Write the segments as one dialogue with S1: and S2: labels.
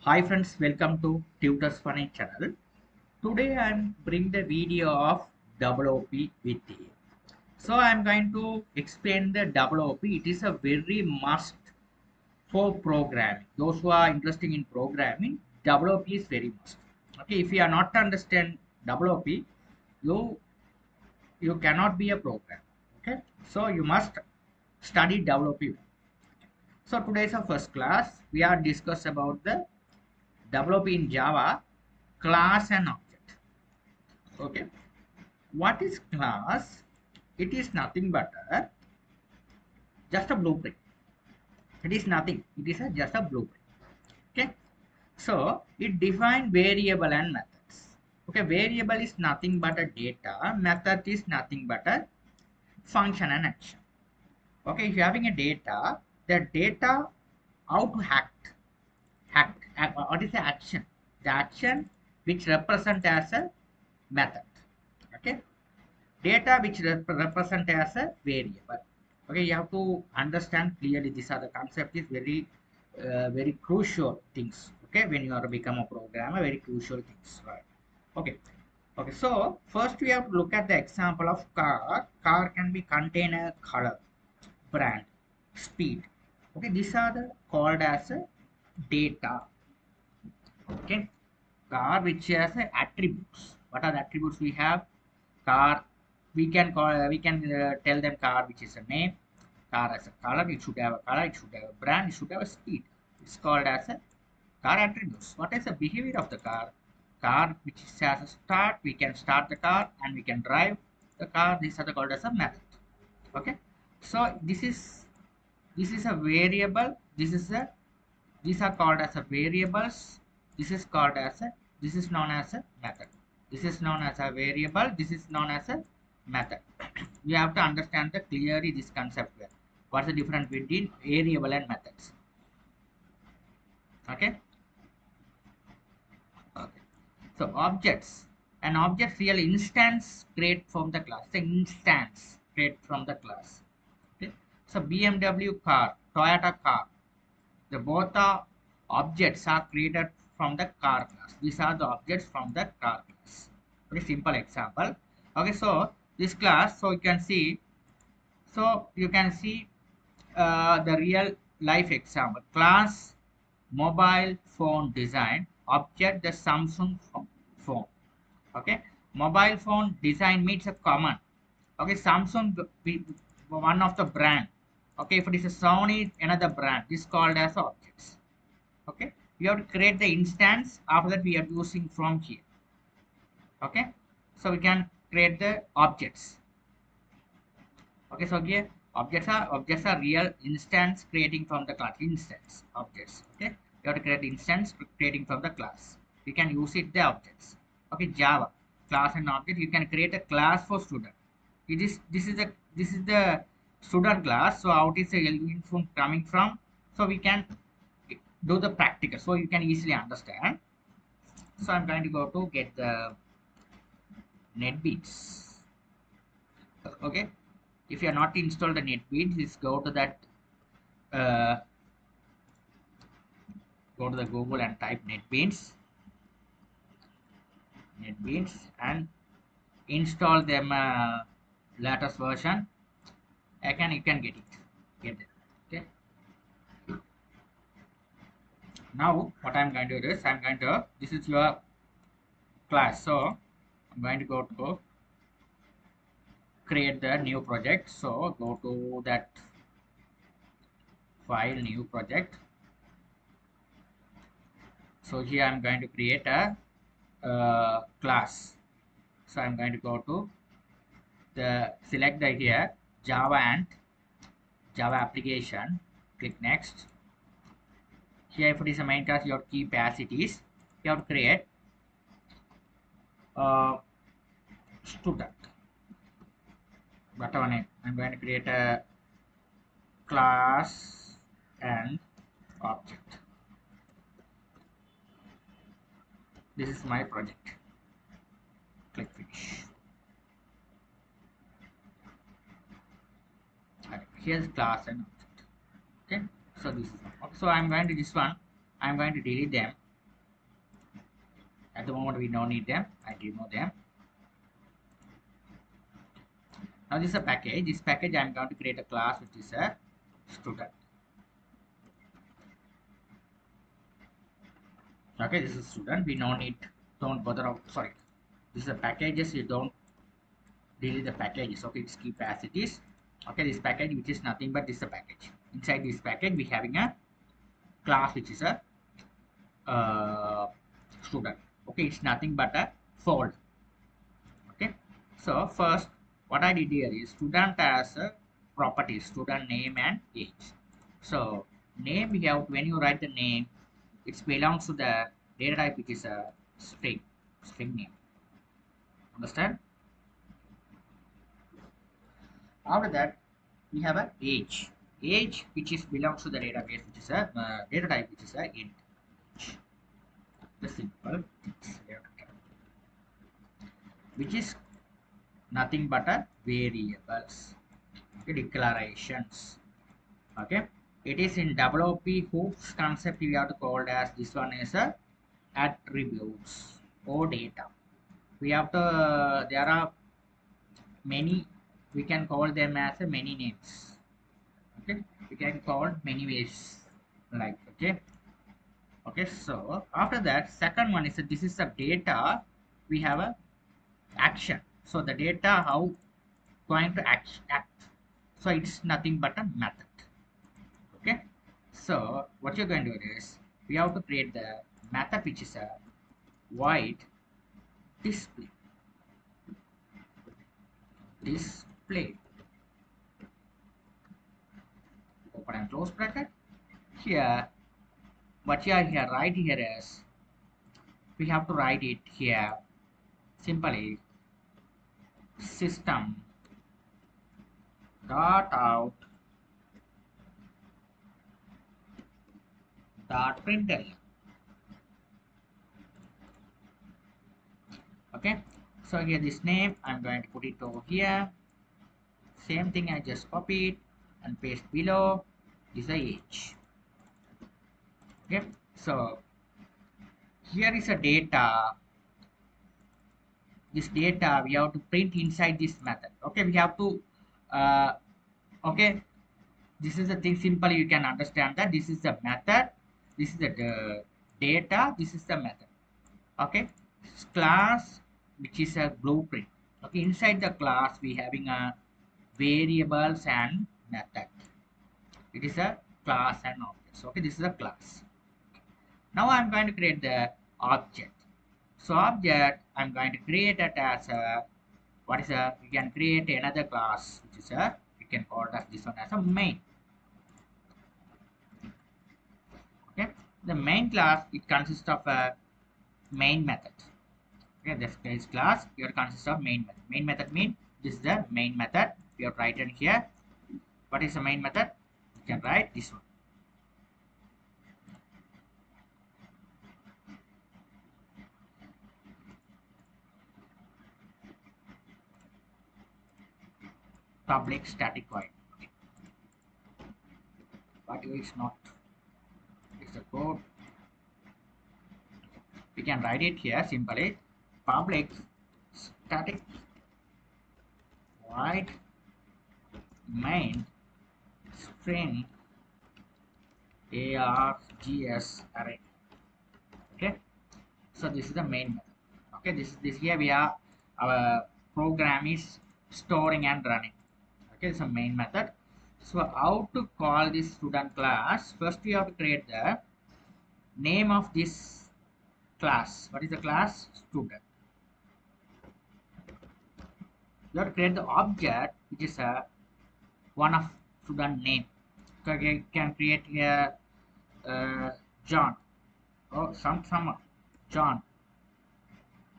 S1: Hi friends, welcome to TutusFunny channel. Today I'm bring the video of OOP with you. So I'm going to explain the OOP. It is a very must for programming. Those who are interested in programming, OOP is very must. Okay, if you are not understand OOP, you cannot be a programmer. Okay, so you must study OOP. So today's our first class. We are discuss about the develop in Java class and object. Okay, what is class? It is nothing but just a blueprint. It is nothing. It is just a blueprint. Okay, so it define variable and methods. Okay, variable is nothing but a data. Method is nothing but a function and action. Okay, if you're having a data, the data how to act what is the action? The action which represent as a method. Okay, data which represent as a variable. Okay, you have to understand clearly. These are the concept is very crucial things. Okay, when you are become a programmer, very crucial things, right? Okay. Okay, so first we have to look at the example of car. Car can be container, color, brand, speed. Okay, these are the called as a data. Okay, car which has a attributes. What are the attributes we have? Car, we can tell them car which is a name, car as a color, it should have a color, it should have a brand, it should have a speed. It's called as a car attributes. What is the behavior of the car? Car which has a start, we can start the car and we can drive the car. These are called as a method. Okay, so this is a variable. These are called as a variables. This is called as a, this is known as a method. This is known as a variable. This is known as a method. You have to understand the clearly this concept here. What's the difference between variable and methods? Okay. Okay. So objects. An object real instance create from the class. The instance create from the class. Okay. So BMW car, Toyota car. The both are objects are created from the car class. These are the objects from the car class. Very simple example. Okay, so this class, so you can see the real life example. Class mobile phone design, object the Samsung phone. Okay, mobile phone design means a common. Okay, Samsung one of the brand. Okay, if it is a Sony, another brand. This is called as objects. Okay, we have to create the instance. After that we are using from here. Okay, so we can create the objects. Okay, so here objects are real instance creating from the class. Instance objects. Okay, you have to create instance creating from the class. We can use it the objects. Okay, Java class and object. You can create a class for student. This is the student class. So out is the element from coming from. So we can do the practical, so you can easily understand. So I'm going to go to get the NetBeans. Okay, if you are not installed the NetBeans, just uh, go to the Google and type NetBeans and install them latest version. You can get it. Okay, now what I'm going to do is this is your class. So I'm going to go to create the new project. So go to that file, new project. So here I'm going to create a class. So I'm going to go to the select the here Java and Java application. Click next. Here if it is a main class, your key as it is. You have to create student. Whatever name. I'm going to create a class and object. This is my project. Click finish. Here's class and object. Okay, so this is okay. So I'm going to this one. I'm going to delete them. At the moment we don't need them. I remove them. Now this is a package. This package I'm going to create a class which is a student. Okay, this is student. We don't need, don't bother of, sorry. This is a packages. You don't delete the packages. Okay, just keep as it is. Okay, this package which is nothing but this is a package. Inside this package we having a class which is a student. Okay, it's nothing but a fold. Okay, so first what I did here is student as a property, student name and age. So name we have, when you write the name, it belongs to the data type which is a string name. Understand? After that we have a age which is belongs to the database which is a data type which is a int. The simple things here, which is nothing but a variables. Okay, declarations. Okay, it is in WP hooks concept we have to call as this one is a attributes or data. We have to there are many, we can call them as a many names. Okay, we can call many ways, like okay. So after that second one is this is a data, we have a action. So the data how going to act. So it's nothing but a method. Okay, so what you're going to do is we have to create the method which is a void display open and close bracket. Here what you are here right here is we have to write it here simply system dot out dot println. Okay, so here this name I'm going to put it over here. Same thing, I just copy it and paste below is the age. Okay, so here is a data. This data we have to print inside this method. Okay, we have to okay, this is the thing, simple you can understand that this is the method, this is the data, this is the method. Okay, class which is a blueprint. Okay, inside the class we having a variables and method. It is a class and objects. Okay, this is a class. Now I'm going to create the object. So object I'm going to create it as a, what is a, we can create another class which is a, we can call it as this one as a main. Okay, the main class it consists of a main method. Okay, this class here consists of main method. Main method means this is the main method. We have written here. What is the main method? You can write this one. Public static void. But it's not. It's a code. We can write it here simply. Public static void main string args array. Okay, so this is the main method. Okay, this here we are, our program is storing and running. Okay, it's a main method. So how to call this student class? First we have to create the name of this class. What is the class? Student. You have to create the object which is a one of student name. So you can create here John or some John.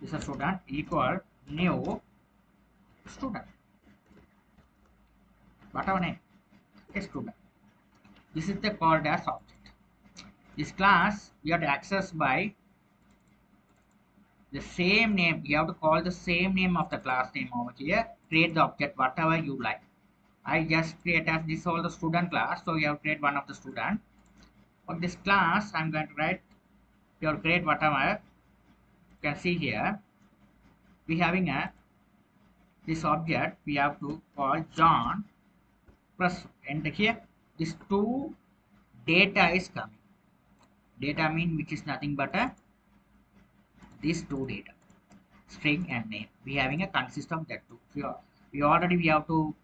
S1: This is a student equal new student. Whatever name, a student. This is the called as object. This class you have to access by the same name. You have to call the same name of the class name over here. Create the object whatever you like. I just create as this all the student class, so you have to create one of the student. For this class I'm going to write, you have to create whatever. You can see here we having a this object we have to call John, press enter here. This two data is coming. Data mean which is nothing but a these two data, string and name. We having a consist of that two. We already we have to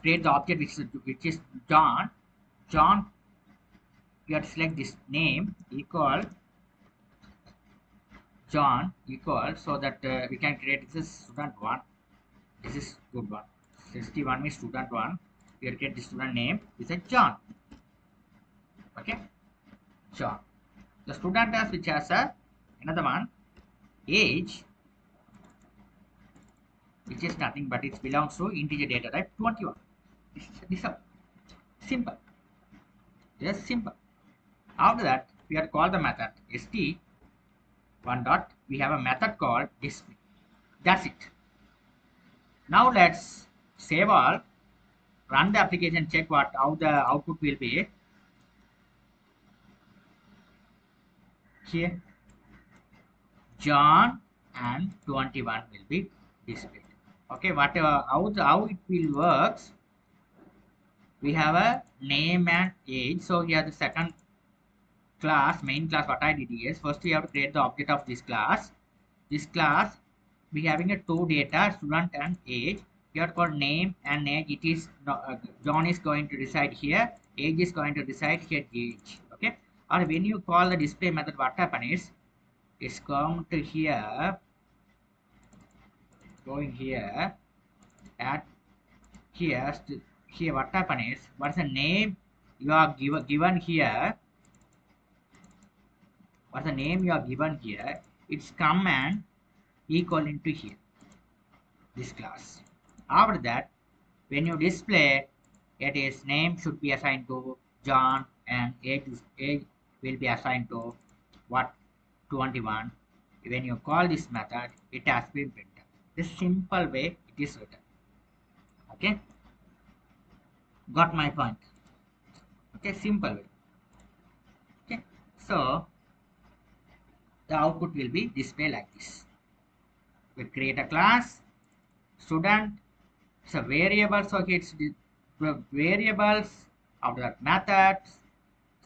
S1: create the object which is John. John, you have to select this name equal John equal, so that we can create this is student one. This is good one. 61 means student one. We will get the student name is a John. Okay, John. The student has which has a another one age, which is nothing but it belongs to integer data type 21. This is simple. Just simple. After that, we have to call the method st one dot. We have a method called display. That's it. Now let's save all, run the application, check how the output will be. Here, John and 21 will be displayed. Okay, how it will works. We have a name and age. So here the second class, main class, what I did is first we have to create the object of this class. This class we having a two data, student and age. Here for name and age, it is John is going to reside here, age is going to reside here, age. Okay, or when you call the display method, what happen is it's come to here, going here, at here, here what happen is what's the name you are given here, what's the name you are given here, it's come and equal into here, this class. After that, when you display, it is name should be assigned to John and age will be assigned to what, 21. When you call this method, it has been printed. This simple way it is written. Okay, got my point? Okay, simple way. Okay, so the output will be displayed like this. We create a class student. It's a variable, so it's the variables of that methods.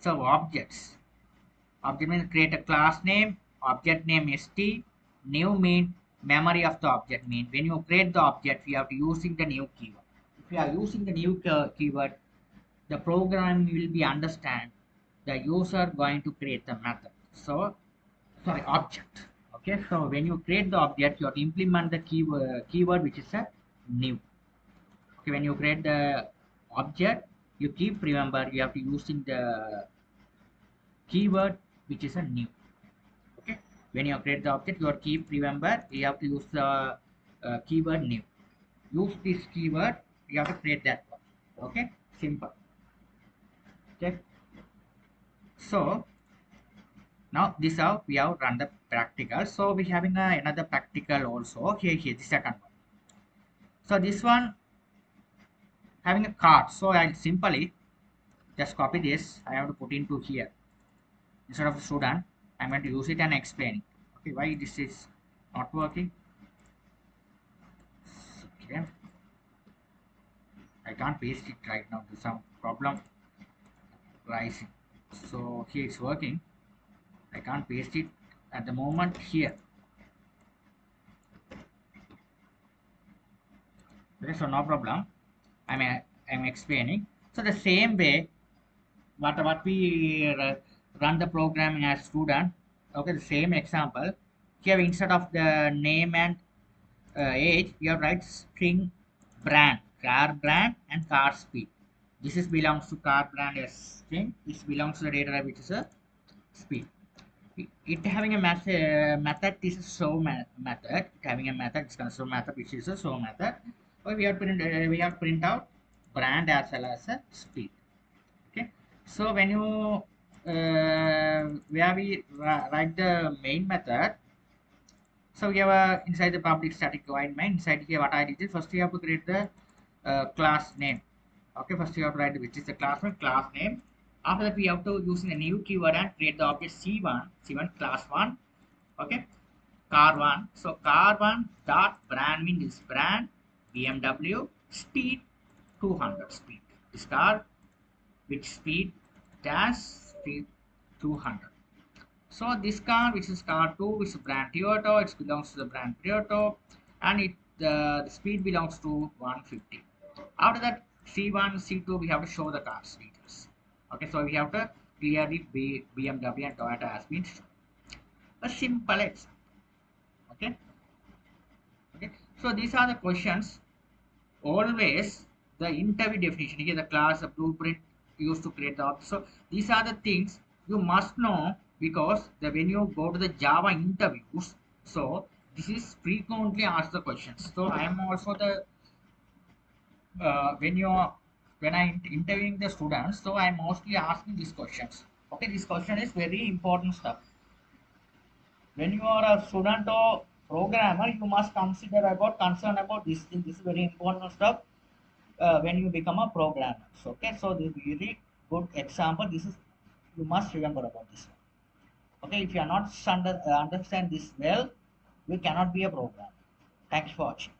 S1: So objects. Object means create a class name. Object name is st. New mean memory of the object mean when you create the object, we have to using the new keyword. If you are using the new keyword, the program will be understand the user going to create the method. So sorry, object. Okay, so when you create the object, you have to implement the keyword which is a new. Okay, when you create the object, you keep remember you have to using the keyword which is a new. Okay, when you create the object, you have to keep remember you have to use the keyword new. Use this keyword, you have to create that one. Okay, simple. Okay, so now this how we have run the practical. So we having another practical also here the second one. So this one having a card, so I'll simply just copy this. I have to put into here instead of student. I'm going to use it and explain it. Okay, why this is not working? Okay, I can't paste it right now. There's some problem rising. So here it's working. I can't paste it at the moment here. Okay, so no problem. I'm explaining. So the same way, what we run the programming as student. Okay, the same example. Here instead of the name and age, you have write string brand, car brand and car speed. This is belongs to car brand as string. This belongs to the data type which is a speed. It having a method. This is show method. It having a method. It's consider method which is a show method. So we have print out brand as well as a speed. Okay. So when you where we write the main method. So we have inside the public static void main. Inside here, what I did is first you have to create the class name. Okay, first you have to write which is the class name. After that, we have to use a new keyword and create the object C1 class 1. Okay, car one. So car one dot brand mean this brand BMW speed 200 speed. This car which speed dash speed 200. So this car, which is car 2, is brand Toyota. It belongs to the brand Toyota, and the speed belongs to 150. After that, C1, C2, we have to show the car's details. Okay, so we have to clearly BMW and Toyota has been shown. A simple example. Okay, okay. So these are the questions. Always the interview definition. Here the class, the blueprint used to create the object. So these are the things you must know because when you go to the Java interviews, so this is frequently asked the questions. So I am also the when you are when I interviewing the students, so I am mostly asking these questions. Okay, this question is very important stuff. When you are a student or programmer, you must consider about concern about this thing. This is very important stuff when you become a programmer. So, okay, so this is really good example. This is you must remember about this one. Okay, if you are not understand this well, you cannot be a programmer. Thanks for watching.